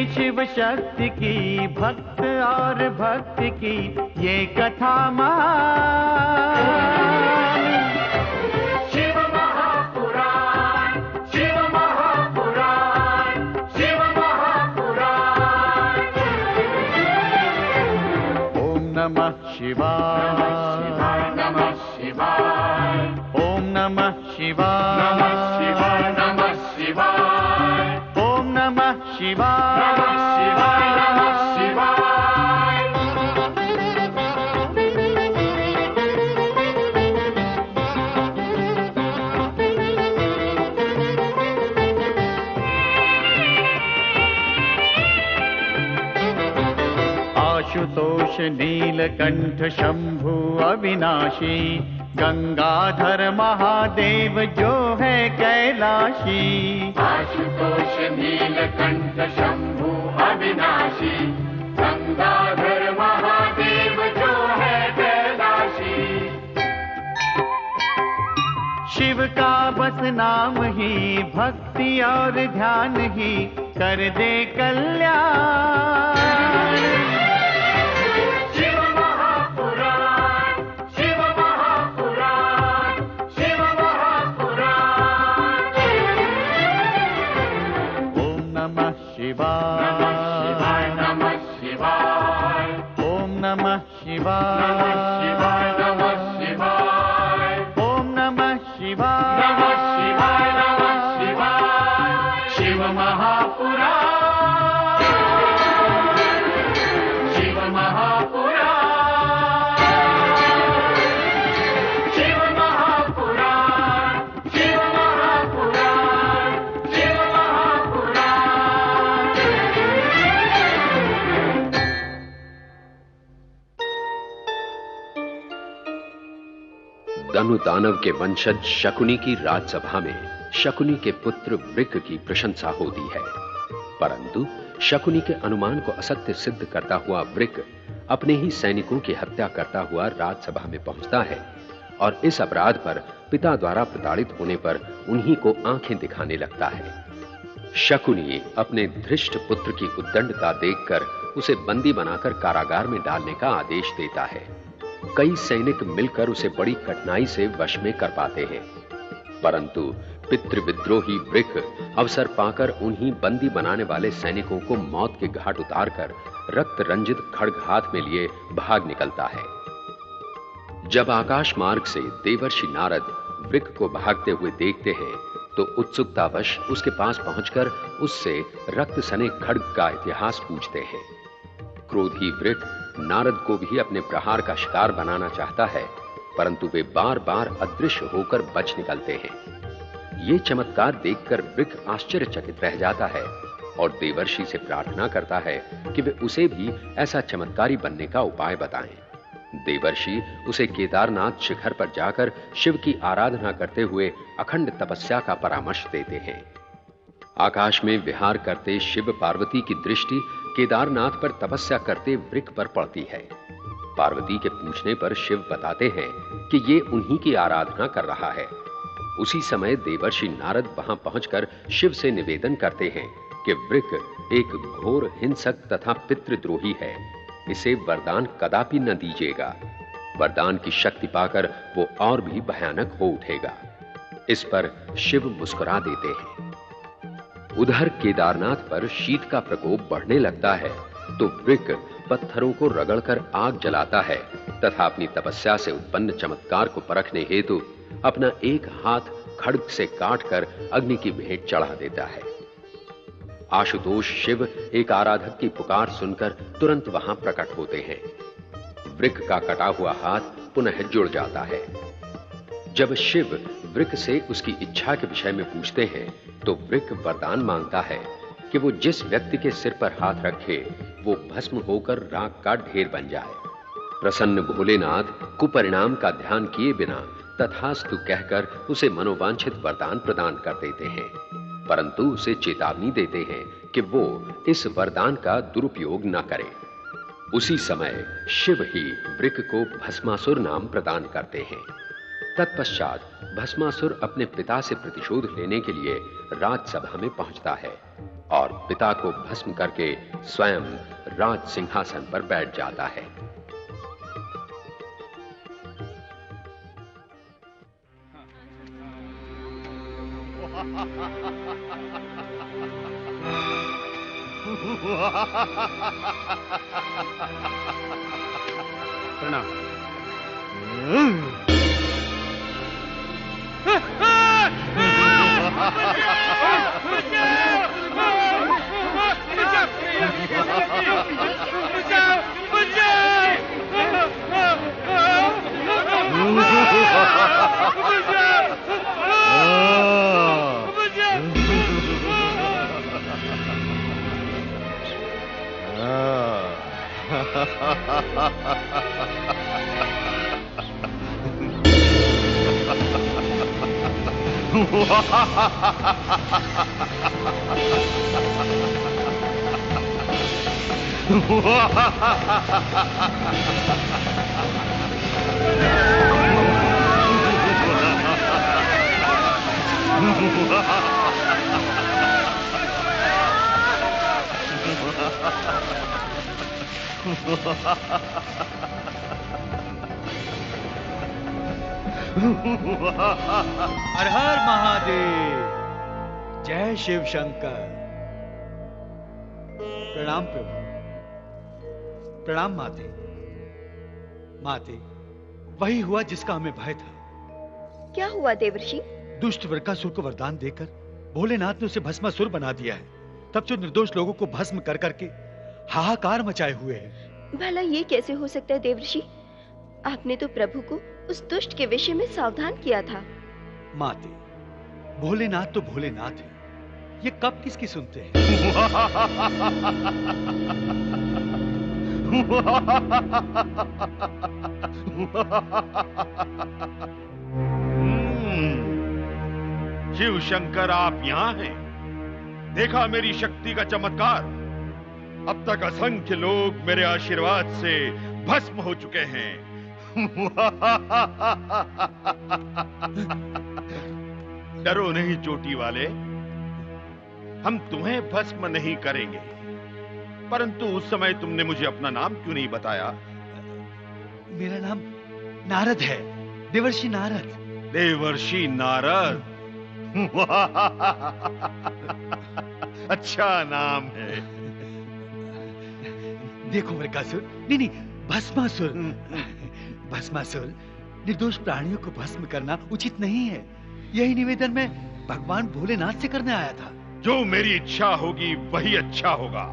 शिव शक्ति की, भक्त और भक्ति की ये कथा महान। शिव महापुराण, शिव महापुराण, शिव महापुराण। ओम नमः शिवाय, नमः शिवाय, ओम नमः शिवाय, नमः शिवाय, नमः शिवाय, ओम नमः शिवाय, नमः शिवाय, नमः शिवाय। आशुतोष नीलकंठ शंभु अविनाशी, गंगाधर महादेव जो है कैलाशी। आशुतोष नीलकंठ शंभु अविनाशी, गंगाधर महादेव जो है कैलाशी। शिव का बस नाम ही, भक्ति और ध्यान ही कर दे कल्याण। शिव महापुराण, शिव महापुराण, शिव महापुराण। ओम नमः शिवाय, नमः शिवाय, नमः शिवाय, ओम नमः शिवाय, नमः शिवाय, नमः शिवाय, ओम नमः शिवाय, नमः शिवाय, नमः शिवाय। शिव महापुराण, शिव महापुराण, शिव महापुराण, शिव महापुराण, शिव महापुराण। दनु दानव के वंशज शकुनी की राजसभा में शकुनी के पुत्र वृक की प्रशंसा होती है, परंतु शकुनी के अनुमान को असत्य सिद्ध करता हुआ वृक अपने ही सैनिकों की हत्या करता हुआ राजसभा में पहुंचता है और इस अपराध पर पिता द्वारा प्रताड़ित होने पर उन्हीं को आंखें दिखाने लगता है। शकुनी अपने धृष्ट पुत्र की उद्दंडता देखकर उसे बंदी बनाकर कारागार में डालने का आदेश देता है। कई सैनिक मिलकर उसे बड़ी कठिनाई से वश में कर पाते हैं, परंतु पितृविद्रोही वृक अवसर पाकर उन्हीं बंदी बनाने वाले सैनिकों को मौत के घाट उतारकर रक्त रंजित खड्ग हाथ में लिए भाग निकलता है। जब आकाश मार्ग से देवर्षि नारद वृक को भागते हुए देखते हैं तो उत्सुकतावश उसके पास पहुंचकर उससे रक्त सने खड्ग का इतिहास पूछते हैं। क्रोधी वृक नारद को भी अपने प्रहार का शिकार बनाना चाहता है, परंतु वे बार बार अदृश्य होकर बच निकलते हैं। ये चमत्कार देखकर वृक आश्चर्यचकित रह जाता है और देवर्षि से प्रार्थना करता है कि वे उसे भी ऐसा चमत्कारी बनने का उपाय बताएं। देवर्षि उसे केदारनाथ शिखर पर जाकर शिव की आराधना करते हुए अखंड तपस्या का परामर्श देते हैं। आकाश में विहार करते शिव पार्वती की दृष्टि केदारनाथ पर तपस्या करते वृक पर पड़ती है। पार्वती के पूछने पर शिव बताते हैं कि ये उन्हीं की आराधना कर रहा है। उसी समय देवर्षि नारद वहां पहुंचकर शिव से निवेदन करते हैं कि वृक एक घोर हिंसक तथा पितृद्रोही है, इसे वरदान कदापि न दीजिएगा। वरदान की शक्ति पाकर वो और भी भयानक हो उठेगा। इस पर शिव मुस्कुरा देते हैं। उधर केदारनाथ पर शीत का प्रकोप बढ़ने लगता है तो वृक पत्थरों को रगड़कर आग जलाता है तथा अपनी तपस्या से उत्पन्न चमत्कार को परखने हेतु अपना एक हाथ खड्ग से काटकर अग्नि की भेंट चढ़ा देता है। आशुतोष शिव एक आराधक की पुकार सुनकर तुरंत वहां प्रकट होते हैं। वृक का कटा हुआ हाथ पुनः जुड़ जाता है। जब शिव वृक से उसकी इच्छा के विषय में पूछते हैं तो वृक वरदान मांगता है कि वो जिस व्यक्ति के सिर पर हाथ रखे वो भस्म होकर राख का ढेर बन जाए। प्रसन्न भोलेनाथ कुपरिणाम का ध्यान किए बिना तथास्तु कहकर उसे मनोवांछित वरदान प्रदान कर देते हैं, परंतु उसे चेतावनी देते हैं कि वो इस वरदान का दुरुपयोग न करे। उसी समय शिव ही वृक को भस्मासुर नाम प्रदान करते हैं। तत्पश्चात भस्मासुर अपने पिता से प्रतिशोध लेने के लिए राजसभा में पहुंचता है और पिता को भस्म करके स्वयं राज सिंहासन पर बैठ जाता है। प्रणाम। हर हर महादेव, जय शिव शंकर। प्रणाम प्रभु। प्रणाम माते। माते, वही हुआ जिसका हमें भय था। क्या हुआ देवर्षि? दुष्ट वृकासुर को वरदान देकर भोलेनाथ ने उसे भस्मासुर बना दिया है। तब जो निर्दोष लोगों को भस्म कर करके हाहाकार मचाए हुए हैं। भला ये कैसे हो सकता है देवर्षि? आपने तो प्रभु को उस दुष्ट के विषय में सावधान किया था। माते, भोलेनाथ तो भोलेनाथ है, ये कब किसकी सुनते हैं? शिव शंकर, आप यहाँ हैं? देखा मेरी शक्ति का चमत्कार? अब तक असंख्य लोग मेरे आशीर्वाद से भस्म हो चुके हैं। डरो नहीं चोटी वाले, हम तुम्हें भस्म नहीं करेंगे। परंतु उस समय तुमने मुझे अपना नाम क्यों नहीं बताया? मेरा नाम नारद है, देवर्षि नारद। देवर्षि नारद? अच्छा नाम है। देखो वृकासुर, नहीं, भस्मासुर। भस्मासुर, निर्दोष प्राणियों को भस्म करना उचित नहीं है। यही निवेदन मैं भगवान भोलेनाथ से करने आया था। जो मेरी इच्छा होगी वही अच्छा होगा।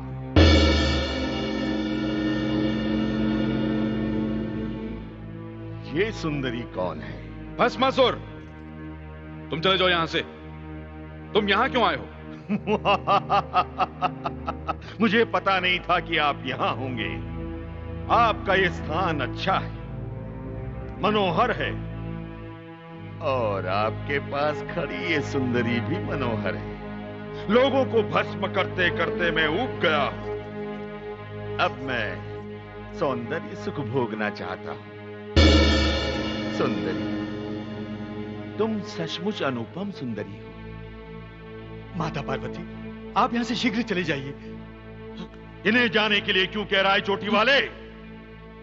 ये सुंदरी कौन है? भस्मासुर, तुम चले जाओ यहां से। तुम यहां क्यों आए हो? मुझे पता नहीं था कि आप यहां होंगे। आपका ये स्थान अच्छा है, मनोहर है, और आपके पास खड़ी ये सुंदरी भी मनोहर है। लोगों को भस्म करते करते मैं ऊब गया हूं। अब मैं सौंदर्य सुख भोगना चाहता हूं। सुंदरी, तुम सचमुच अनुपम सुंदरी हो। माता पार्वती, आप यहां से शीघ्र चले जाइए। इन्हें जाने के लिए क्यों कह रहा है चोटी वाले?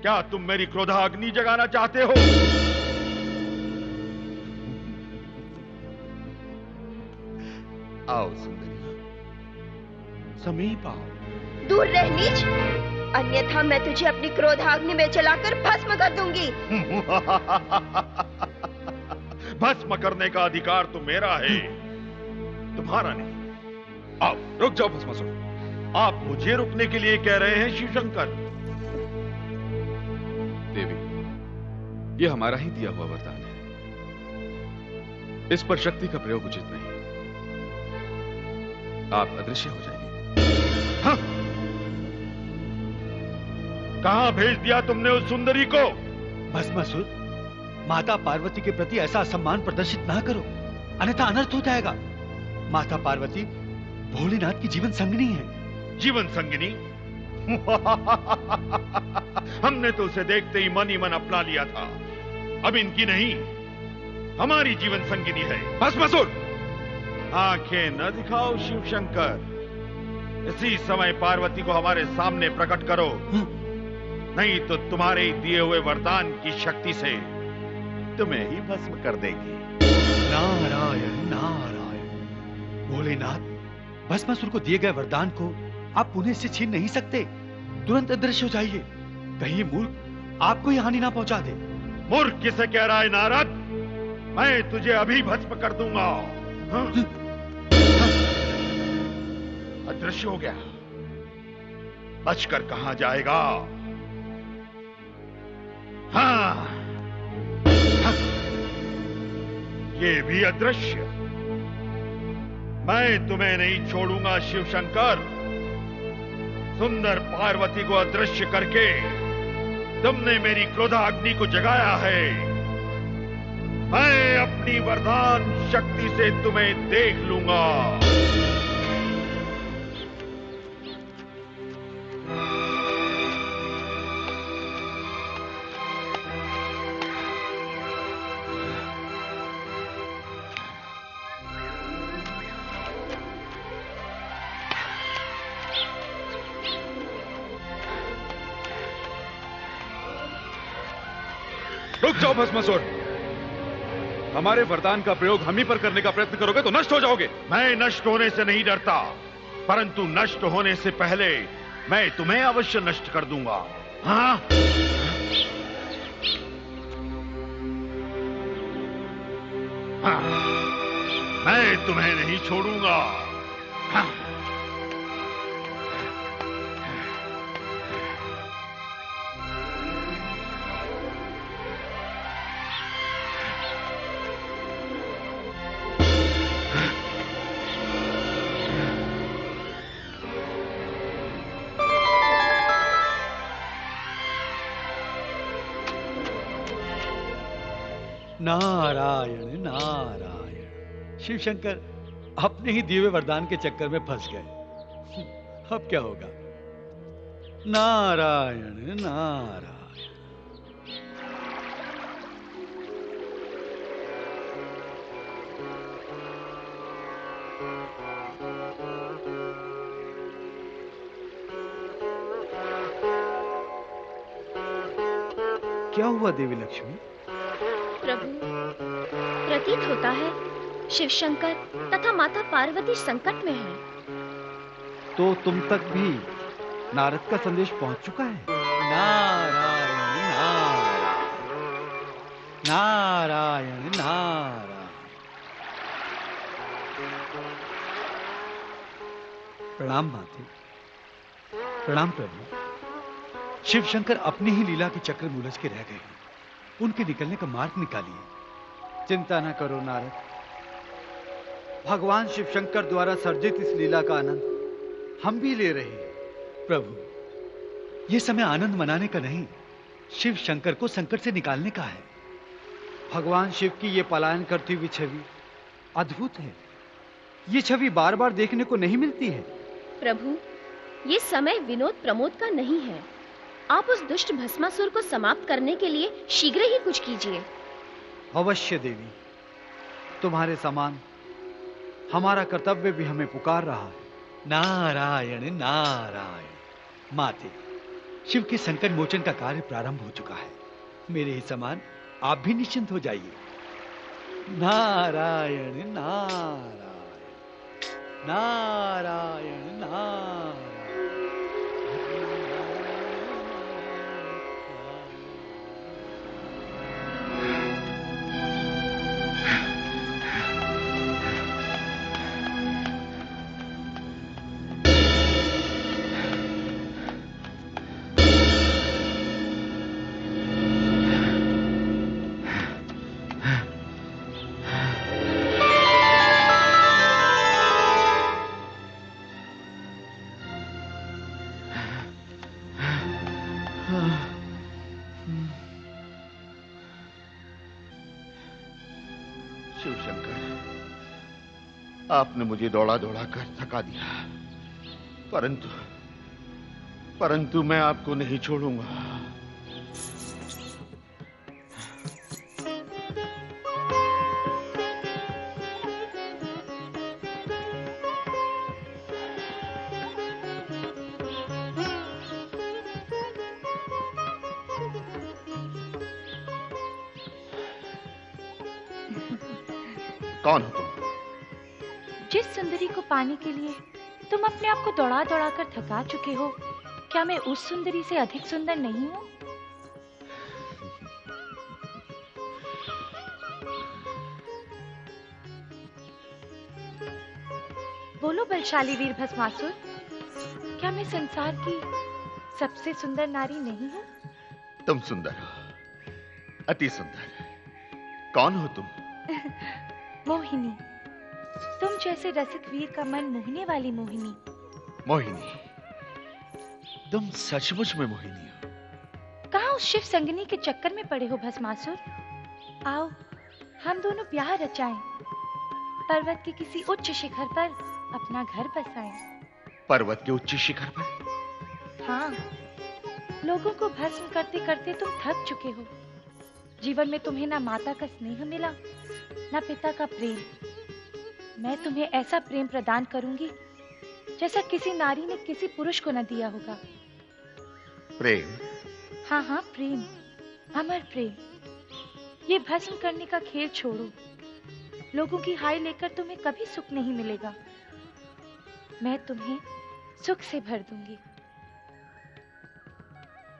क्या तुम मेरी क्रोधाग्नि जगाना चाहते हो? आओ सुंदरी, समीप आओ। दूर रह नीच, अन्यथा मैं तुझे अपनी क्रोधाग्नि में जलाकर भस्म कर दूंगी। भस्म करने का अधिकार तो मेरा है, तुम्हारा नहीं। आओ, रुक जाओ भस्मासुर। आप मुझे रुकने के लिए कह रहे हैं शिवशंकर? देवी, ये हमारा ही दिया हुआ वरदान है। इस पर शक्ति का प्रयोग उचित नहीं। आप अदृश्य हो जाएंगे। हाँ? कहां भेज दिया तुमने उस सुंदरी को? भस्मासुर, माता पार्वती के प्रति ऐसा असम्मान प्रदर्शित ना करो, अन्यथा अनर्थ हो जाएगा। माता पार्वती भोलेनाथ की जीवन संगिनी है। जीवन संगिनी? हमने तो उसे देखते ही मन अपना लिया था। अब इनकी नहीं, हमारी जीवन संगिनी है। भस्मासुर! आंखें न दिखाओ शिव शंकर। इसी समय पार्वती को हमारे सामने प्रकट करो, नहीं तो तुम्हारे दिए हुए वरदान की शक्ति से तुम्हें ही भस्म कर देगी। नारायण नारायण। भोलेनाथ, भस्मासुर को दिए गए वरदान को आप पुनः से छीन नहीं सकते। तुरंत अदृश्य हो जाइए, कहीं ये मूर्ख आपको ही हानि ना पहुंचा दे। मूर्ख किसे कह रहा है नारद? मैं तुझे अभी भस्म कर दूंगा। हाँ? अदृश्य हो गया, बचकर कहां जाएगा? हाँ, हाँ, ये भी अदृश्य। मैं तुम्हें नहीं छोड़ूंगा शिव शंकर। सुंदर पार्वती को अदृश्य करके तुमने मेरी क्रोधाग्नि को जगाया है। मैं अपनी वरदान शक्ति से तुम्हें देख लूंगा। रुक जाओ भस्मासुर। हमारे वरदान का प्रयोग हम ही पर करने का प्रयत्न करोगे तो नष्ट हो जाओगे। मैं नष्ट होने से नहीं डरता, परंतु नष्ट होने से पहले मैं तुम्हें अवश्य नष्ट कर दूंगा। हाँ? हाँ, मैं तुम्हें नहीं छोड़ूंगा। हाँ। नारायण नारायण। शिव शंकर अपने ही दिए हुए वरदान के चक्कर में फंस गए। अब क्या होगा? नारायण नारायण। क्या हुआ देवी लक्ष्मी? प्रभु, प्रतीत होता है शिव शंकर तथा माता पार्वती संकट में हैं। तो तुम तक भी नारद का संदेश पहुंच चुका है? नारायण नारायण नारायण नारायण। प्रणाम माते। प्रणाम प्रभु। शिव शंकर अपनी ही लीला के चक्र में उलझ के रह गए हैं। उनके निकलने का मार्ग निकालिए। चिंता न करो नारद, भगवान शिव शंकर द्वारा सर्जित इस लीला का आनंद हम भी ले रहे हैं। प्रभु, यह समय आनंद मनाने का नहीं, शिव शंकर को संकट से निकालने का है। भगवान शिव की यह पलायन करती हुई छवि अद्भुत है। ये छवि बार बार देखने को नहीं मिलती है। प्रभु, ये समय विनोद प्रमोद का नहीं है। आप उस दुष्ट भस्मासुर को समाप्त करने के लिए शीघ्र ही कुछ कीजिए। अवश्य देवी, तुम्हारे समान हमारा कर्तव्य भी हमें पुकार रहा है। नारायण नारायण। माते, शिव के संकट मोचन का कार्य प्रारंभ हो चुका है। मेरे ही समान आप भी निश्चिंत हो जाइए। नारायण नारायण नारायण नारायण। आपने मुझे दौड़ा दौड़ा कर थका दिया, परंतु मैं आपको नहीं छोड़ूंगा। कौन हो तुम? जिस सुंदरी को पाने के लिए तुम अपने आप को दौड़ा दौड़ा कर थका चुके हो, क्या मैं उस सुंदरी से अधिक सुंदर नहीं हूँ? बोलो बलशाली वीर भस्मासुर, क्या मैं संसार की सबसे सुंदर नारी नहीं हूँ? तुम सुंदर हो, अति सुंदर। कौन हो तुम? मोहिनी, तुम जैसे रसिक वीर का मन मोहने वाली मोहिनी। मोहिनी, तुम सचमुच में मोहिनी हो। कहाँ उस शिव संगनी के चक्कर में पड़े हो भस्मासुर? आओ हम दोनों ब्याह रचाएं, पर्वत के किसी उच्च शिखर पर अपना घर बसाएं। पर्वत के उच्च शिखर पर? हाँ, लोगों को भस्म करते करते तुम थक चुके हो। जीवन में तुम्हें ना माता का स्नेह मिला, ना पिता का प्रेम। मैं तुम्हें ऐसा प्रेम प्रदान करूंगी जैसा किसी नारी ने किसी पुरुष को न दिया होगा। प्रेम? हाँ हाँ, प्रेम, अमर प्रेम। ये भस्म करने का खेल छोड़ो। लोगों की हाय लेकर तुम्हें कभी सुख नहीं मिलेगा। मैं तुम्हें सुख से भर दूंगी।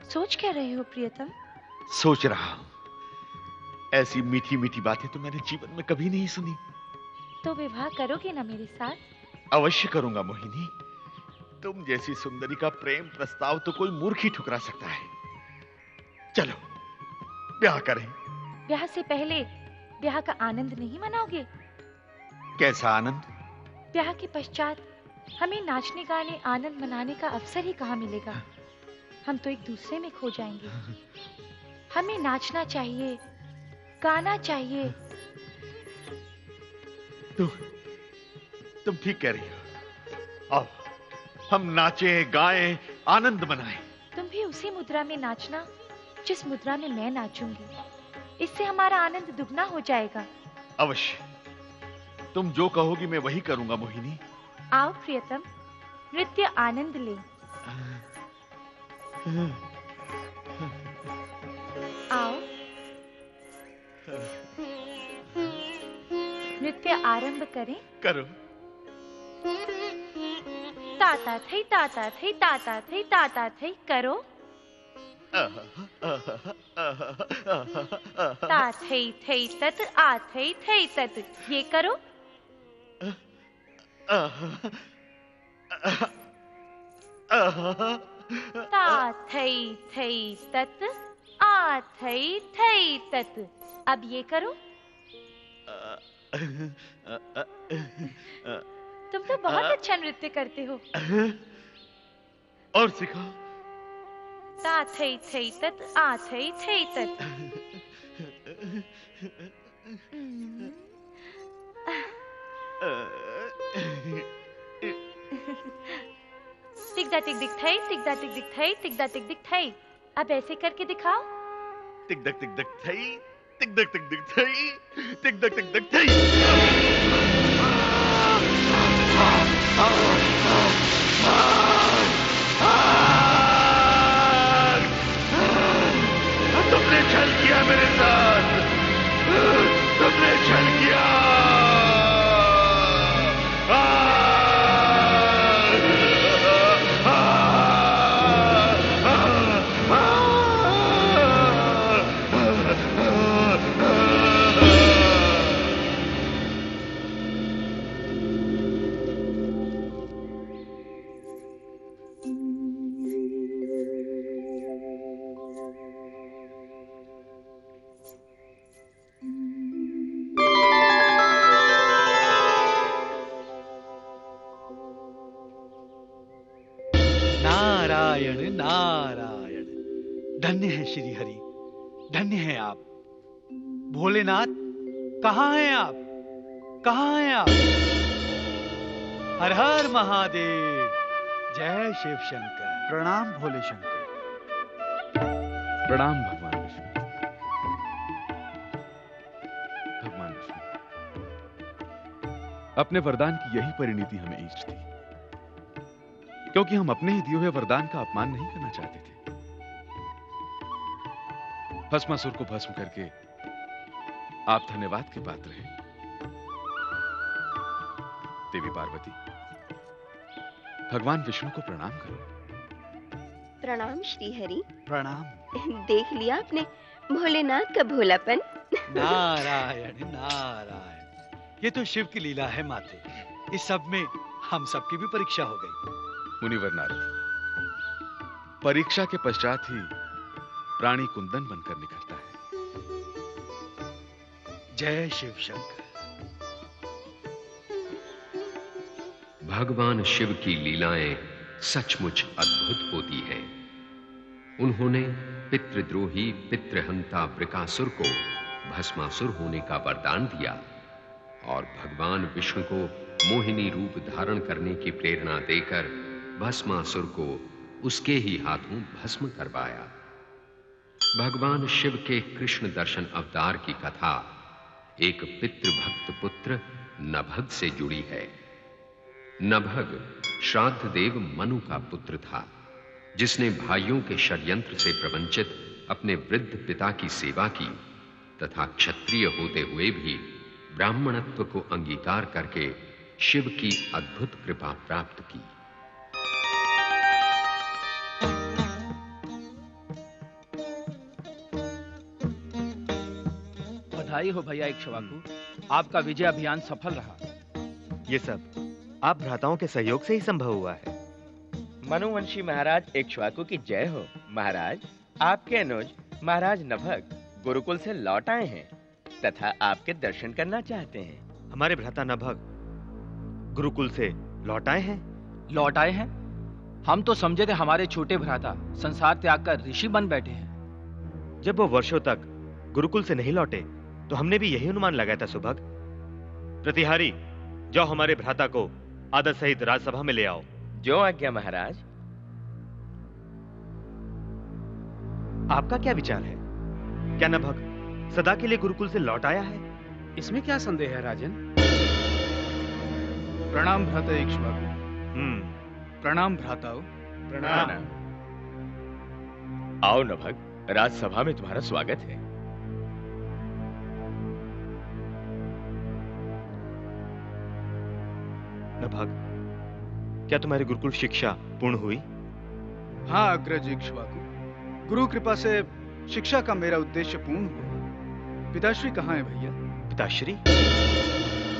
सोच क्या रहे हो प्रियतम? सोच रहा हूं, ऐसी मीठी मीठी बातें तो मैंने जीवन में कभी नहीं सुनी। तो विवाह करोगे ना मेरे साथ? अवश्य करूंगा मोहिनी। तुम जैसी सुंदरी का प्रेम प्रस्ताव तो कोई मूर्ख ही ठुकरा सकता है। चलो ब्याह करें। ब्याह से पहले ब्याह का आनंद नहीं मनाओगे? कैसा आनंद? ब्याह के पश्चात हमें नाचने गाने आनंद मनाने का अवसर ही कहाँ मिलेगा। हम तो एक दूसरे में खो जाएंगे। हमें नाचना चाहिए, गाना चाहिए। तुम ठीक कह रही हो। आओ हम नाचें, गाएं, आनंद मनाएं। तुम भी उसी मुद्रा में नाचना जिस मुद्रा में मैं नाचूंगी। इससे हमारा आनंद दुगना हो जाएगा। अवश्य, तुम जो कहोगी मैं वही करूंगा मोहिनी। आओ प्रियतम, नृत्य आनंद ले। आओ, नृत्य आरंभ करें। करो। ताता थई ताता थई ताता थई ताता थई करो। ता थई थई तत आ थई थई तत, ये करो। ता थई थई तत आ थई थई तत, अब ये करो। तुम तो बहुत अच्छा नृत्य करते हो। और सिखाओ। ता थई थई तत आ थई थई तत। टिकदा टिक दिख थई, टिकदा टिक दिख थई, टिकदा टिक दिख थई। अब ऐसे करके दिखाओ। टिकदक टिकदक थई, टिकदक टिकदक थई, टिकदक टिकदक थई। तुमने छल किया मेरे साथ, तुमने छल किया। नारायण नारायण, धन्य है श्री हरि, धन्य है आप। भोलेनाथ, कहाँ हैं आप? कहाँ हैं आप? हर हर महादेव। जय शिव शंकर। प्रणाम भोले शंकर। प्रणाम भगवान विष्णु। भगवान विष्णु, अपने वरदान की यही परिणति हमें इष्ट थी, क्योंकि हम अपने ही दिए हुए वरदान का अपमान नहीं करना चाहते थे। भस्मासुर को भस्म करके आप धन्यवाद के पात्र हैं। देवी पार्वती, भगवान विष्णु को प्रणाम करो। प्रणाम श्रीहरि। प्रणाम। देख लिया आपने भोलेनाथ का भोलापन। नारायण नारायण, ये तो शिव की लीला है माते। इस सब में हम सबकी भी परीक्षा हो गई। मुनिवर नारद, परीक्षा के पश्चात ही प्राणी कुंदन बनकर निकलता है। जय शिव शंकर। भगवान शिव की लीलाएं सचमुच अद्भुत होती हैं। उन्होंने पितृद्रोही पितृहंता वृकासुर को भस्मासुर होने का वरदान दिया और भगवान विष्णु को मोहिनी रूप धारण करने की प्रेरणा देकर भस्मासुर को उसके ही हाथों भस्म करवाया। भगवान शिव के कृष्ण दर्शन अवतार की कथा एक पितृभक्त पुत्र नभग से जुड़ी है। नभग श्राद्ध देव मनु का पुत्र था, जिसने भाइयों के षड्यंत्र से प्रवंचित अपने वृद्ध पिता की सेवा की तथा क्षत्रिय होते हुए भी ब्राह्मणत्व को अंगीकार करके शिव की अद्भुत कृपा प्राप्त की। बधाई हो भैया इक्ष्वाकु, आपका विजय अभियान सफल रहा। ये सब आप भ्राताओं के सहयोग से ही संभव हुआ है। मनुवंशी महाराज इक्ष्वाकु की जय हो। महाराज, आपके अनुज महाराज नभग गुरुकुल से लौट आए हैं तथा आपके दर्शन करना चाहते हैं। हमारे भ्राता नभग गुरुकुल से लौट आए हैं? लौट आए हैं? हम तो समझे थे हमारे छोटे भ्राता संसार त्याग कर ऋषि बन बैठे हैं। जब वो वर्षों तक गुरुकुल से नहीं लौटे तो हमने भी यही अनुमान लगाया था। सुभग, प्रतिहारी, जाओ हमारे भ्राता को आदर सहित राजसभा में ले आओ। जो आज्ञा महाराज। आपका क्या विचार है? क्या नभग सदा के लिए गुरुकुल से लौट आया है? इसमें क्या संदेह है राजन? प्रणाम भ्राता इक्ष्वाकु। प्रणाम भ्राताओ। प्रणाम। आओ नभग, राजसभा में तुम्हारा स्वागत है। नभग, क्या तुम्हारी गुरुकुल शिक्षा पूर्ण हुई? हाँ अग्रज इक्ष्वाकु, गुरु कृपा से शिक्षा का मेरा उद्देश्य पूर्ण हुआ। पिताश्री कहाँ है भैया? पिताश्री?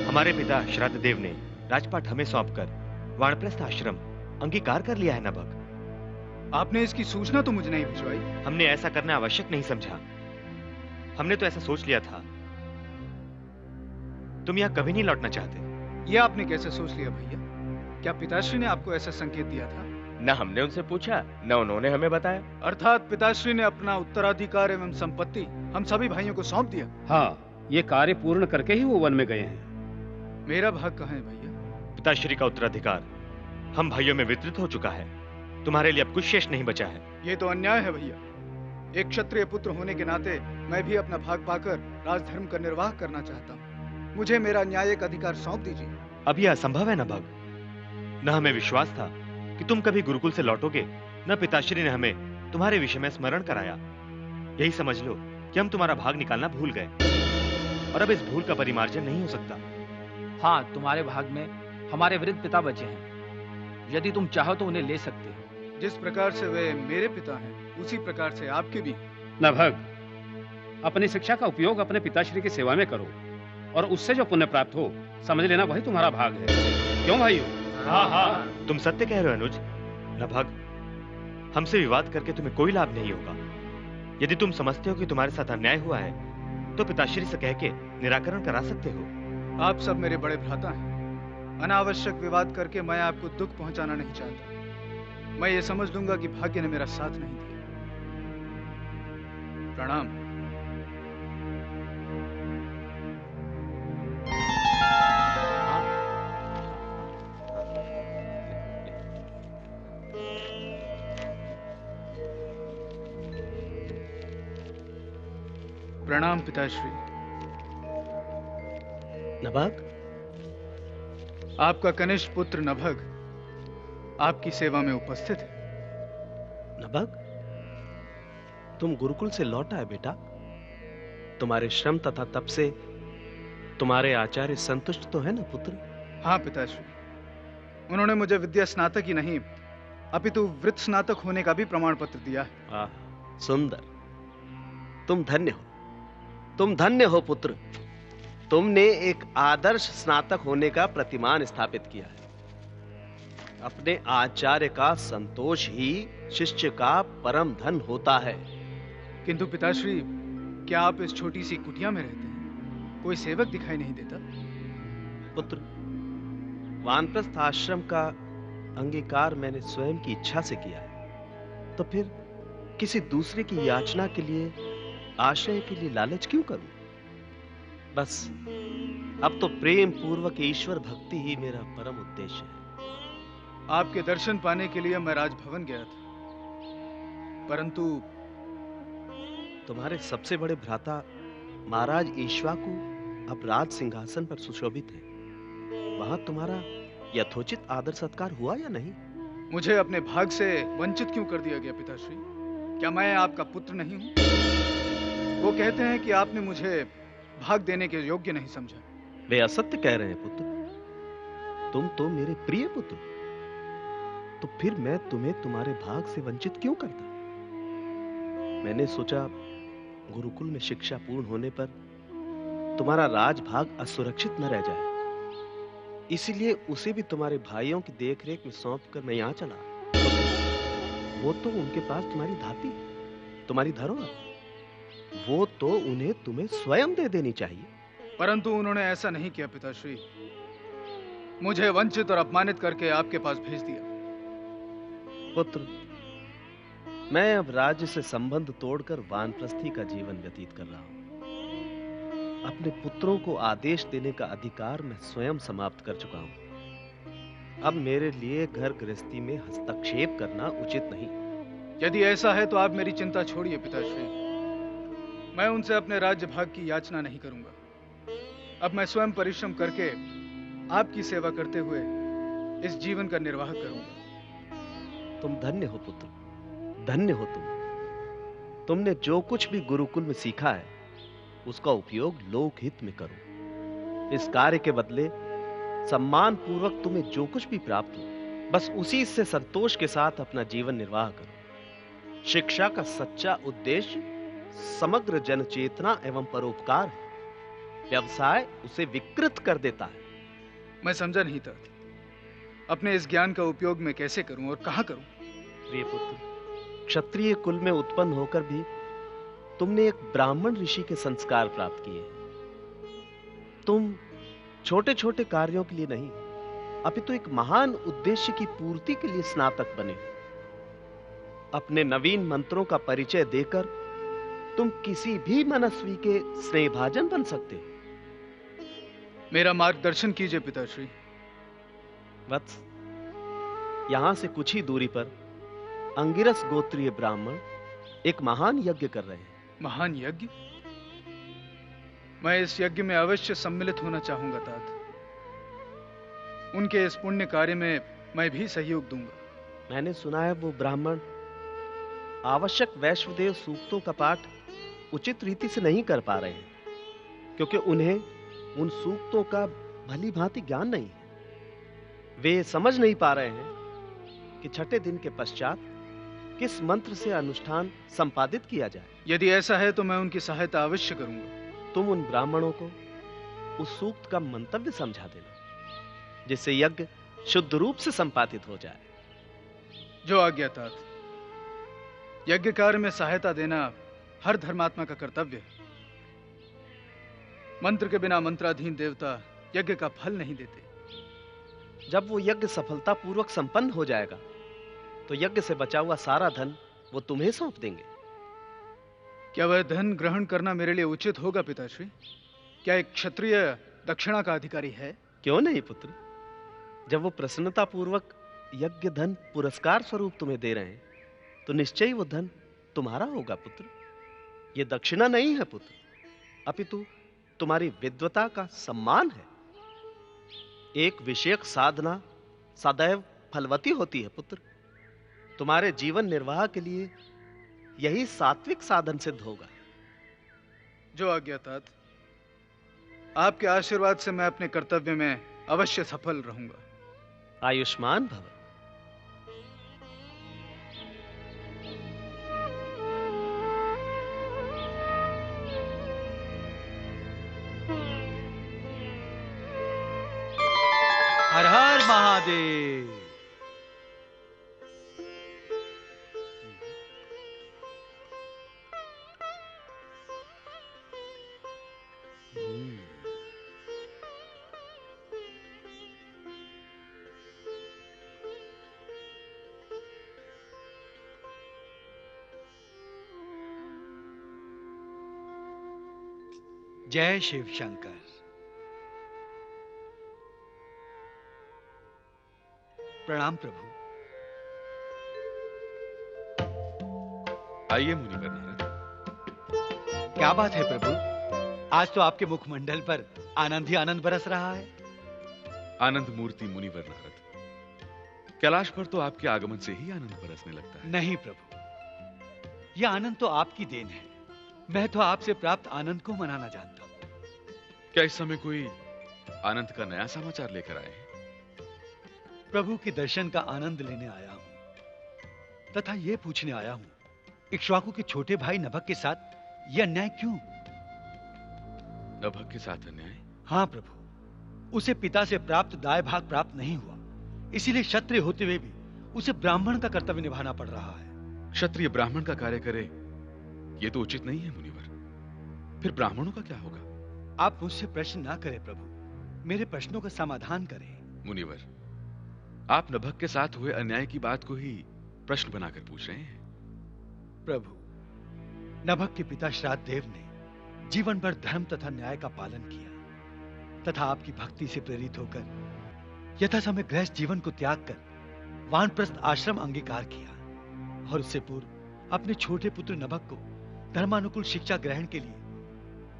हमारे पिता श्राद्ध देव ने राजपाट हमें सौंपकर वानप्रस्थ आश्रम अंगीकार कर लिया है नभग। आपने इसकी सूचना तो मुझे नहीं भिजवाई। हमने ऐसा करना आवश्यक नहीं समझा। हमने तो ऐसा सोच लिया था। तुम यहाँ कभी नहीं लौटना चाहते। ये आपने कैसे सोच लिया भैया? क्या पिताश्री ने आपको ऐसा संकेत दिया था? न हमने उनसे पूछा, न उन्होंने हमें बताया। अर्थात पिताश्री ने अपना उत्तराधिकार एवं संपत्ति हम सभी भाइयों को सौंप दिया। हाँ, ये कार्य पूर्ण करके ही वो वन में गए हैं। मेरा भाग कहाँ है भैया? पिताश्री का उत्तराधिकार हम भाइयों में वितरित हो चुका है। तुम्हारे लिए अब कुछ शेष नहीं बचा है। ये तो अन्याय है भैया। एक क्षत्रिय पुत्र होने के नाते मैं भी अपना भाग पाकर राजधर्म का निर्वाह करना चाहता हूँ। मुझे मेरा न्यायिक अधिकार सौंप दीजिए। अब यह असंभव है नभग। न हमें विश्वास था कि तुम कभी गुरुकुल से लौटोगे, न पिताश्री ने हमें तुम्हारे विषय में स्मरण कराया। यही समझ लो कि हम तुम्हारा भाग निकालना भूल गए और अब इस भूल का परिमार्जन नहीं हो सकता। हाँ, तुम्हारे भाग में हमारे वृद्ध पिता बचे हैं। यदि तुम चाहो तो उन्हें ले सकते हो। जिस प्रकार से वे मेरे पिता हैं, उसी प्रकार से आपके भी। नभग, अपनी शिक्षा का उपयोग अपने पिताश्री की सेवा में करो और उससे जो पुण्य प्राप्त हो समझ लेना वही तुम्हारा भाग है। क्यों भाइयों? हाँ हाँ, तुम सत्य कह रहे हो अनुज। नभग, हमसे विवाद करके तुम्हें कोई लाभ नहीं होगा। यदि तुम समझते हो कि तुम्हारे साथ अन्याय हुआ है तो पिताश्री से कह के निराकरण करा सकते हो। आप सब मेरे बड़े भ्राता हैं। अनावश्यक विवाद करके मैं आपको दुख पहुंचाना नहीं चाहता। मैं ये समझ लूंगा कि भाग्य ने मेरा साथ नहीं दिया। प्रणाम। प्रणाम पिताश्री। नभग, आपका कनिष्ठ पुत्र नभग आपकी सेवा में उपस्थित है। नभग, तुम गुरुकुल से लौटा है बेटा। तुम्हारे श्रम तथा तप से तुम्हारे आचार्य संतुष्ट तो है ना पुत्र? हाँ पिताश्री, उन्होंने मुझे विद्या स्नातक ही नहीं अपितु वृत्त स्नातक होने का भी प्रमाण पत्र दिया है। सुंदर, तुम धन्य हो, तुम धन्य हो पुत्र। तुमने एक आदर्श स्नातक होने का प्रतिमान स्थापित किया है। अपने आचार्य का संतोष ही शिष्य का परम धन होता है। किंतु पिताश्री, क्या आप इस छोटी सी कुटिया में रहते हैं? कोई सेवक दिखाई नहीं देता? पुत्र, वानप्रस्थ आश्रम का अंगीकार मैंने स्वयं की इच्छा से किया है, तो फिर किसी दूसरे की याचना के लिए, आश्रय के लिए लालच क्यों करूं? बस अब तो प्रेम पूर्वक ईश्वर भक्ति ही मेरा परम उद्देश्य है। आपके दर्शन पाने के लिए मैं राजभवन गया था, परंतु तुम्हारे सबसे बड़े भ्राता महाराज ईक्ष्वाकु अब राज सिंहासन पर सुशोभित है। वहां तुम्हारा यथोचित आदर सत्कार हुआ या नहीं? मुझे अपने भाग से वंचित क्यों कर दिया गया पिताश्री? क्या मैं आपका पुत्र नहीं हूं? वो कहते हैं कि आपने मुझे भाग देने के योग्य नहीं समझा। वे असत्य कह रहे हैं पुत्र। तुम तो मेरे प्रिय पुत्र, तो फिर मैं तुम्हें तुम्हारे भाग से वंचित क्यों करता? मैंने सोचा गुरुकुल में शिक्षा पूर्ण होने पर तुम्हारा राजभाग असुरक्षित न रह जाए, इसलिए उसे भी तुम्हारे भाइयों की देखरेख में सौंपकर मैं यहां चला। वो तो उनके पास तुम्हारी धापी, तुम्हारी धरोहर, वो तो उन्हें तुम्हें स्वयं दे देनी चाहिए। परंतु उन्होंने ऐसा नहीं किया पिताश्री। मुझे वंचित और अपमानित करके आपके पास भेज दिया। पुत्र, मैं अब राज्य से संबंध तोड़कर वानप्रस्थी का जीवन व्यतीत कर रहा हूं। अपने पुत्रों को आदेश देने का अधिकार मैं स्वयं समाप्त कर चुका हूं। अब मेरे लिए घर गृहस्थी में हस्तक्षेप करना उचित नहीं। यदि ऐसा है तो आप मेरी चिंता छोड़िए पिताश्री। मैं उनसे अपने राज्य भाग की याचना नहीं करूंगा। अब मैं स्वयं परिश्रम करके आपकी सेवा करते हुए इस जीवन का निर्वाह करूंगा। तुम धन्य हो पुत्र, धन्य हो तुम। तुमने जो कुछ भी गुरुकुल में सीखा है उसका उपयोग लोकहित में करो। इस कार्य के बदले सम्मान पूर्वक तुम्हें जो कुछ भी प्राप्त हो, बस उसी से संतोष के साथ अपना जीवन निर्वाह करो। शिक्षा का सच्चा उद्देश्य समग्र जन चेतना एवं परोपकार है। व्यवसाय उसे विकृत कर देता है। मैं समझा नहीं था अपने इस ज्ञान का उपयोग मैं कैसे करूं और कहां करूं। प्रिय पुत्र, क्षत्रिय कुल में उत्पन्न होकर भी तुमने एक ब्राह्मण ऋषि के संस्कार प्राप्त किए। तुम छोटे छोटे कार्यों के लिए नहीं, अपितु एक महान उद्देश्य की पूर्ति के लिए स्नातक बने। अपने नवीन मंत्रों का परिचय देकर तुम किसी भी मनस्वी के स्नेहभाजन बन सकते हो। मेरा मार्गदर्शन कीजिए पिताश्री। वत्स, यहां से कुछ ही दूरी पर अंगिरस गोत्रीय ब्राह्मण एक महान यज्ञ कर रहे हैं। महान यज्ञ? मैं इस यज्ञ में अवश्य सम्मिलित होना चाहूंगा तात। उनके इस पुण्य कार्य में मैं भी सहयोग दूंगा। मैंने सुना है वो ब्राह्मण आवश्यक वैश्वदेव सूक्तों का पाठ उचित रीति से नहीं कर पा रहे हैं, क्योंकि उन्हें उन सूक्तों का भली भांति ज्ञान नहीं है। वे समझ नहीं पा रहे हैं कि छठे दिन के पश्चात किस मंत्र से अनुष्ठान संपादित किया जाए। यदि ऐसा है तो मैं उनकी सहायता अवश्य करूंगा। तुम उन ब्राह्मणों को उस सूक्त का मंतव्य समझा देना, जिससे यज्ञ शुद्ध रूप से संपादित हो जाए। जो आज्ञा तात। यज्ञ कार्य में सहायता देना हर धर्मात्मा का कर्तव्य है। मंत्र के बिना मंत्राधीन देवता यज्ञ का फल नहीं देते। जब वो यज्ञ सफलतापूर्वक संपन्न हो जाएगा तो यज्ञ से बचा हुआ सारा धन वो तुम्हें सौंप देंगे। क्या वह धन ग्रहण करना मेरे लिए उचित होगा पिताश्री? क्या एक क्षत्रिय दक्षिणा का अधिकारी है? क्यों नहीं पुत्र, जब वो प्रसन्नता पूर्वक यज्ञ धन पुरस्कार स्वरूप तुम्हें दे रहे हैं तो निश्चय वो धन तुम्हारा होगा पुत्र। ये दक्षिणा नहीं है पुत्र, अपितु तुम्हारी विद्वता का सम्मान है। एक विषयक साधना सदैव फलवती होती है पुत्र। तुम्हारे जीवन निर्वाह के लिए यही सात्विक साधन सिद्ध होगा। जो आज्ञा तात, आपके आशीर्वाद से मैं अपने कर्तव्य में अवश्य सफल रहूंगा। आयुष्मान भव। हर हर महादेव। जय शिव शंकर। प्रणाम प्रभु। आइए मुनिवर नारद। क्या बात है प्रभु, आज तो आपके मुखमंडल पर आनंद ही आनंद बरस रहा है। आनंद मूर्ति मुनिवर नारद, कैलाश पर तो आपके आगमन से ही आनंद बरसने लगता है। नहीं प्रभु, यह आनंद तो आपकी देन है। मैं तो आपसे प्राप्त आनंद को मनाना जानता हूं। क्या इस समय कोई आनंद का नया समाचार लेकर आए हैं? प्रभु के दर्शन का आनंद लेने आया हूं, तथा यह पूछने आया हूं, इक्ष्वाकु के छोटे भाई नभक के साथ यह अन्याय क्यों? नभक के साथ अन्याय? हाँ प्रभु, उसे पिता से प्राप्त दाय भाग प्राप्त नहीं हुआ, इसीलिए क्षत्रिय होते हुए भी उसे ब्राह्मण का कर्तव्य निभाना पड़ रहा है। क्षत्रिय ब्राह्मण का कार्य करे, यह तो उचित नहीं है मुनिवर। फिर ब्राह्मणों का क्या होगा? आप मुझसे प्रश्न ना करें प्रभु, मेरे प्रश्नों का समाधान करें। मुनिवर, आप नभक के साथ हुए अन्याय की बात को ही प्रश्न बनाकर पूछ रहे हैं। प्रभु, नभक के पिता श्राद्ध देव ने जीवन भर धर्म तथा न्याय का पालन किया तथा आपकी भक्ति से प्रेरित होकर यथा समय गृहस्थ जीवन को त्याग कर वानप्रस्थ आश्रम अंगीकार किया और उससे पूर्व अपने छोटे पुत्र नभक को धर्मानुकूल शिक्षा ग्रहण के लिए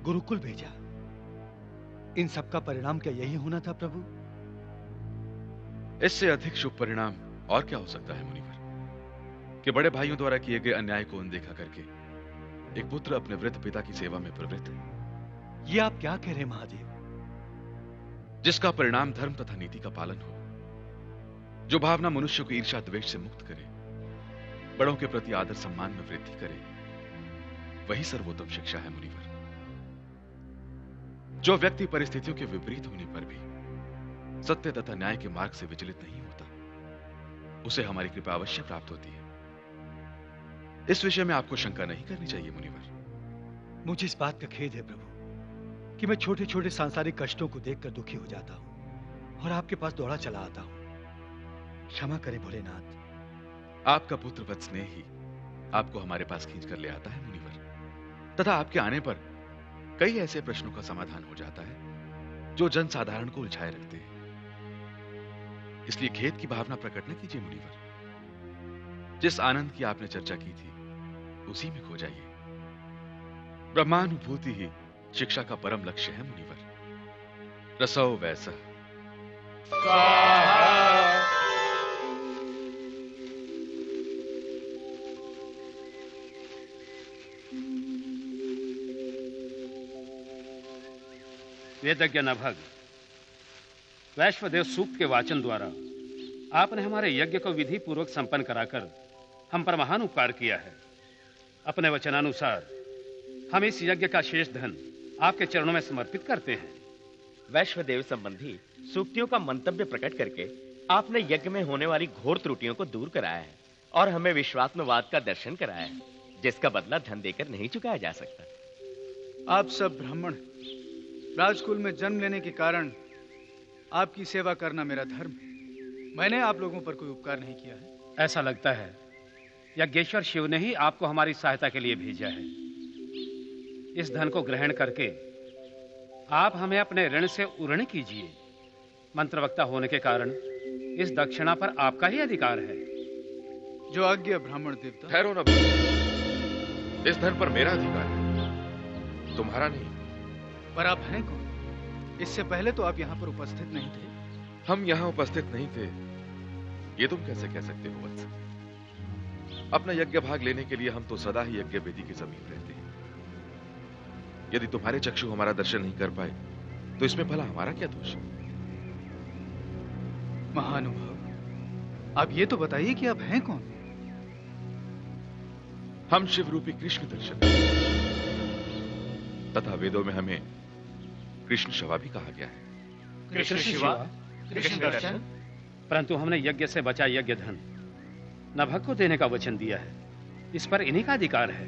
गुरुकुल भेजा। इन सब का परिणाम क्या यही होना था प्रभु? इससे अधिक शुभ परिणाम और क्या हो सकता है मुनिवर, कि बड़े भाइयों द्वारा किए गए अन्याय को अनदेखा करके एक पुत्र अपने वृद्ध पिता की सेवा में प्रवृत्त है। ये आप क्या कह रहे महादेव? जिसका परिणाम धर्म तथा नीति का पालन हो, जो भावना मनुष्य को ईर्ष्या द्वेष से मुक्त करे, बड़ों के प्रति आदर सम्मान में वृद्धि करे, वही सर्वोत्तम शिक्षा है मुनिवर। जो व्यक्ति परिस्थितियों के विपरीत होने पर भी सत्य तथा न्याय के मार्ग से विचलित नहीं होता, उसे हमारी कृपा अवश्य प्राप्त होती है। इस विषय में आपको शंका नहीं करनी चाहिए मुनिवर। मुझे इस बात का खेद है प्रभु कि मैं छोटे छोटे सांसारिक कष्टों को देखकर दुखी हो जाता हूं और आपके पास दौड़ा चला आता हूं। क्षमा करें भोलेनाथ। आपका पुत्र वत्स स्नेह ही आपको हमारे पास खींच कर ले आता है मुनिवर, तथा आपके आने पर कई ऐसे प्रश्नों का समाधान हो जाता है जो जन साधारण को उलझाए रखते हैं। इसलिए खेद की भावना प्रकट न कीजिए मुनिवर। जिस आनंद की आपने चर्चा की थी उसी में खो जाइए। ब्रह्मानुभूति ही शिक्षा का परम लक्ष्य है मुनिवर। रसो वैसा। वेदज्ञ नभग, वैश्वदेव सूक्त के वाचन द्वारा आपने हमारे यज्ञ को विधि पूर्वक संपन्न कराकर हम पर महान उपकार किया है। अपने वचनानुसार हम इस यज्ञ का शेष धन आपके चरणों में समर्पित करते हैं। वैश्वदेव संबंधी सूक्तियों का मंतव्य प्रकट करके आपने यज्ञ में होने वाली घोर त्रुटियों को दूर कराया है और हमें विश्वात्मवाद का दर्शन कराया है, जिसका बदला धन देकर नहीं चुकाया जा सकता। आप सब ब्राह्मण राजकुल में जन्म लेने के कारण आपकी सेवा करना मेरा धर्म है। मैंने आप लोगों पर कोई उपकार नहीं किया है। ऐसा लगता है यज्ञेश्वर शिव ने ही आपको हमारी सहायता के लिए भेजा है। इस धन को ग्रहण करके आप हमें अपने ऋण से उऋण कीजिए। मंत्रवक्ता होने के कारण इस दक्षिणा पर आपका ही अधिकार है। जो आज्ञा ब्राह्मण देवता। ठहरो न, इस धन पर मेरा अधिकार है, तुम्हारा नहीं। पर आप हैं कौन? इससे पहले तो आप यहाँ पर उपस्थित नहीं थे। हम यहाँ उपस्थित नहीं थे, ये तुम कैसे कह सकते हो वत्स? अपना यज्ञ भाग लेने के लिए हम तो सदा ही यज्ञ वेदी के समीप रहते हैं। यदि तुम्हारे चक्षु हमारा दर्शन नहीं कर पाए तो इसमें भला हमारा क्या दोष? महानुभाव, आप ये तो बताइए कि आप हैं कौन? हम शिव रूपी कृष्ण दर्शन, तथा वेदों में हमें कृष्ण शवा भी कहा गया है। कृष्ण शिवा, कृष्ण दर्शन। परंतु हमने यज्ञ से बचा यज्ञ धन नभग को देने का वचन दिया है, इस पर इन्हीं का अधिकार है।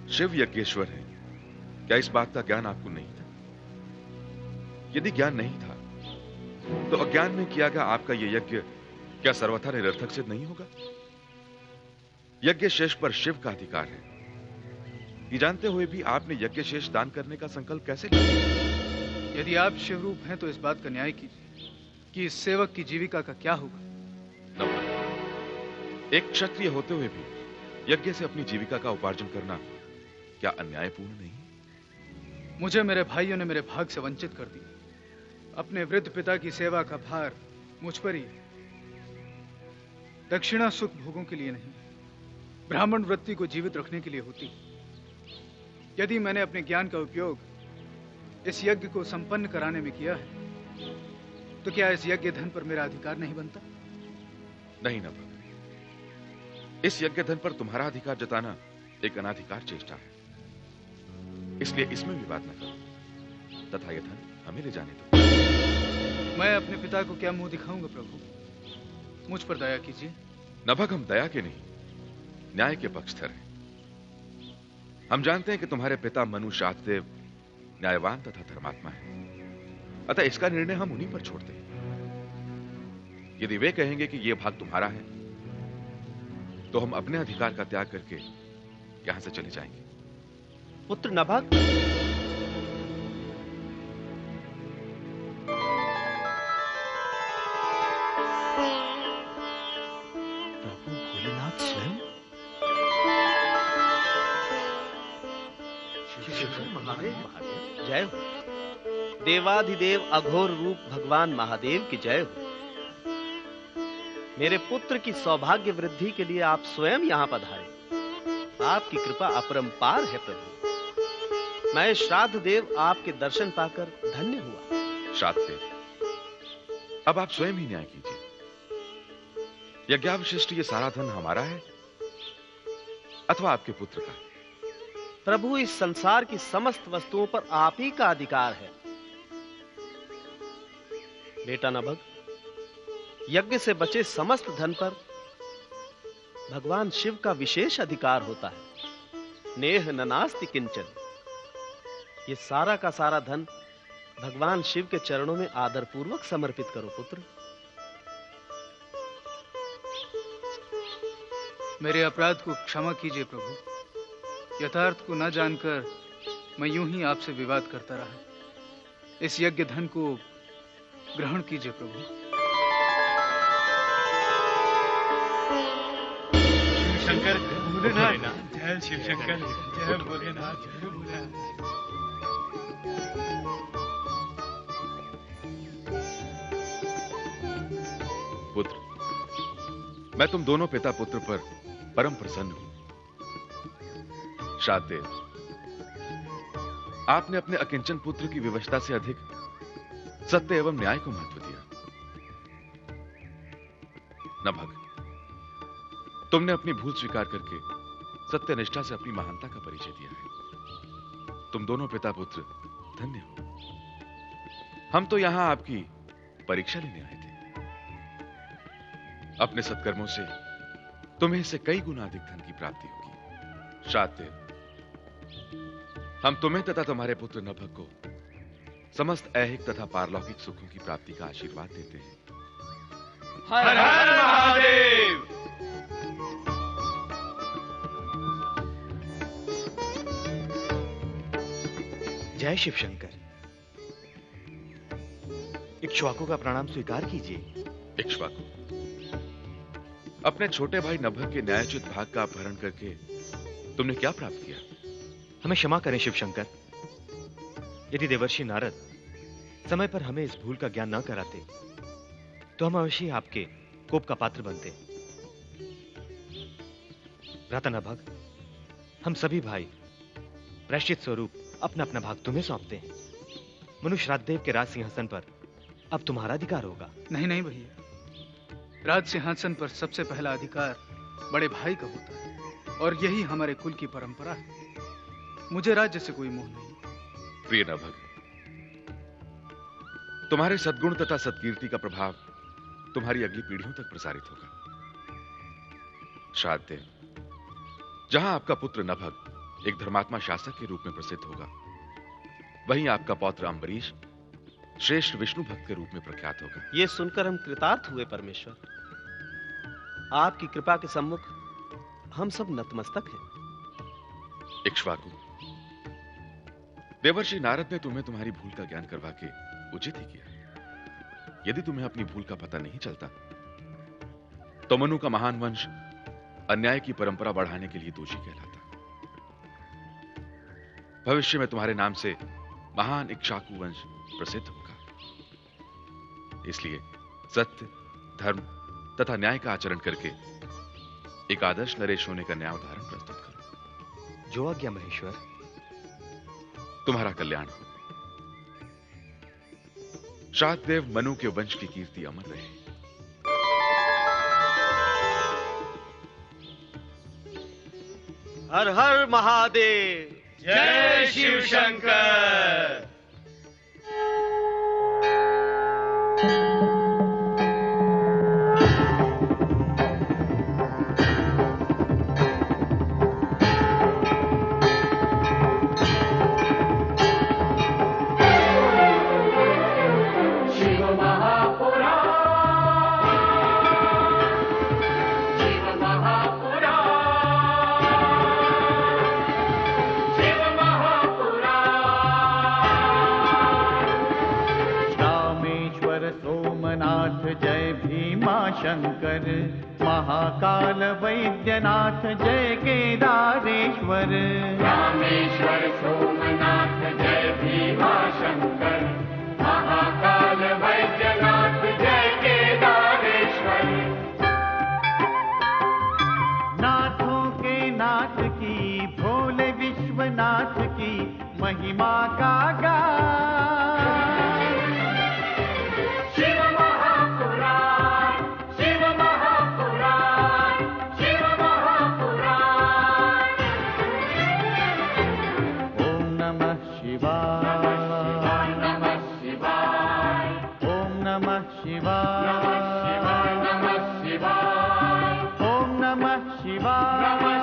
शिव यज्ञेश्वर है, क्या इस बात का ज्ञान आपको नहीं था? यदि ज्ञान नहीं था तो अज्ञान में किया गया आपका यह यज्ञ क्या सर्वथा निरर्थक सिद्ध नहीं होगा? यज्ञ शेष पर शिव का अधिकार है, ये जानते हुए भी आपने यज्ञ शेष दान करने का संकल्प कैसे लिया? यदि आप शिवरूप हैं तो इस बात का न्याय कीजिए कि इस सेवक की जीविका का क्या होगा। एक क्षत्रिय होते हुए भी यज्ञ से अपनी जीविका का उपार्जन करना क्या अन्यायपूर्ण नहीं? मुझे मेरे भाइयों ने मेरे भाग से वंचित कर दिया। अपने वृद्ध पिता की सेवा का भार मुझ पर ही है। दक्षिणा सुख भोगों के लिए नहीं, ब्राह्मण वृत्ति को जीवित रखने के लिए होती। यदि मैंने अपने ज्ञान का उपयोग इस यज्ञ को संपन्न कराने में किया है तो क्या इस यज्ञ धन पर मेरा अधिकार नहीं बनता? नहीं नभग, इस यज्ञ धन पर तुम्हारा अधिकार जताना एक अनाधिकार चेष्टा है, इसलिए इसमें विवाद न करो तथा यह धन हमें ले जाने दो। मैं अपने पिता को क्या मुंह दिखाऊंगा प्रभु? मुझ पर दया कीजिए। नभग, हम दया के नहीं न्याय के पक्षधर हैं। हम जानते हैं कि तुम्हारे पिता मनु शातदेव न्यायवान तथा धर्मात्मा है, अतः इसका निर्णय हम उन्हीं पर छोड़ते हैं। यदि वे कहेंगे कि यह भाग तुम्हारा है तो हम अपने अधिकार का त्याग करके यहां से चले जाएंगे। पुत्र नभग, प्रभु भोलेनाथ स्वयं? जय हो। देवाधिदेव अघोर रूप भगवान महादेव की जय हो। मेरे पुत्र की सौभाग्य वृद्धि के लिए आप स्वयं यहां पधारे। आपकी कृपा अपरंपार है प्रभु। मैं श्राद्ध देव आपके दर्शन पाकर धन्य हुआ। श्राद्ध देव, अब आप स्वयं ही न्याय कीजिए। यज्ञावशिष्ट ये सारा धन हमारा है अथवा आपके पुत्र का? प्रभु, इस संसार की समस्त वस्तुओं पर आप ही का अधिकार है। बेटा नभग, यज्ञ से बचे समस्त धन पर भगवान शिव का विशेष अधिकार होता है। नेह ननास्ति किंचन। ये सारा का सारा धन भगवान शिव के चरणों में आदरपूर्वक समर्पित करो पुत्र। मेरे अपराध को क्षमा कीजिए प्रभु। यथार्थ को न जानकर मैं यूं ही आपसे विवाद करता रहा। इस यज्ञ धन को ग्रहण कीजिए प्रभु। शंकर भोलेनाथ, जय शिव शंकर, जय भोलेनाथ, जय भोलेनाथ। पुत्र, मैं तुम दोनों पिता पुत्र पर परम प्रसन्न हूं। श्राद्ध देव, आपने अपने अकिंचन पुत्र की विवशता से अधिक सत्य एवं न्याय को महत्व दिया। नभग, तुमने अपनी भूल स्वीकार करके सत्यनिष्ठा से अपनी महानता का परिचय दिया है। तुम दोनों पिता पुत्र धन्य हो। हम तो यहां आपकी परीक्षा लेने आए थे। अपने सत्कर्मों से तुम्हें इससे कई गुना अधिक धन की प्राप्ति होगी। श्राद्ध देव, हम तुम्हें तथा तुम्हारे पुत्र नभग को समस्त ऐहिक तथा पारलौकिक सुखों की प्राप्ति का आशीर्वाद देते हैं। हर हर महादेव। जय शिव शंकर। इक्ष्वाकु का प्रणाम स्वीकार कीजिए। इक्ष्वाकु, अपने छोटे भाई नभग के न्यायोचित भाग का अपहरण करके तुमने क्या प्राप्त किया? हमें क्षमा करें शिव शंकर। यदि देवर्षि नारद समय पर हमें इस भूल का ज्ञान न कराते तो हम अवश्य आपके कोप का पात्र बनते। भ्राता नभग, हम सभी भाई प्रायश्चित स्वरूप अपना अपना भाग तुम्हें सौंपते हैं। मनुष्य राजदेव के राज सिंहासन पर अब तुम्हारा अधिकार होगा। नहीं नहीं भैया, राज सिंहासन पर सबसे पहला अधिकार बड़े भाई का होता है और यही हमारे कुल की परंपरा है। मुझे राज्य से कोई मोह नहीं। प्रिय नभग, तुम्हारे सद्गुण तथा सत्कीर्ति का प्रभाव तुम्हारी अगली पीढ़ियों तक प्रसारित होगा। श्राद्धदेव, जहां आपका पुत्र नभग एक धर्मात्मा शासक के रूप में प्रसिद्ध होगा, वहीं आपका पौत्र अम्बरीश श्रेष्ठ विष्णु भक्त के रूप में प्रख्यात होगा। ये सुनकर हम कृतार्थ हुए परमेश्वर। आपकी कृपा के सम्मुख हम सब नतमस्तक हैं। इक्ष्वाकु, देवर्षि नारद ने तुम्हें तुम्हारी भूल का ज्ञान करवा के उचित ही किया। यदि तुम्हें अपनी भूल का पता नहीं चलता तो मनु का महान वंश अन्याय की परंपरा बढ़ाने के लिए दोषी कहलाता। भविष्य में तुम्हारे नाम से महान इक्ष्वाकु वंश प्रसिद्ध होगा। इसलिए सत्य, धर्म तथा न्याय का आचरण करके एक आदर्श नरेश होने का न्याय उदाहरण प्रस्तुत करो। जो आज्ञा महेश्वर। तुम्हारा कल्याण हो। श्राद्धदेव मनु के वंश की कीर्ति अमर रहे। हर हर महादेव। जय शिव शंकर। शंकर महाकाल वैद्यनाथ जय केदारेश्वर। रामेश्वर सोमनाथ जय भीमा शंकर महाकाल वैद्यनाथ जय केदारेश्वर। नाथों के नाथ की भोले विश्वनाथ की महिमा का नमः शिवाय।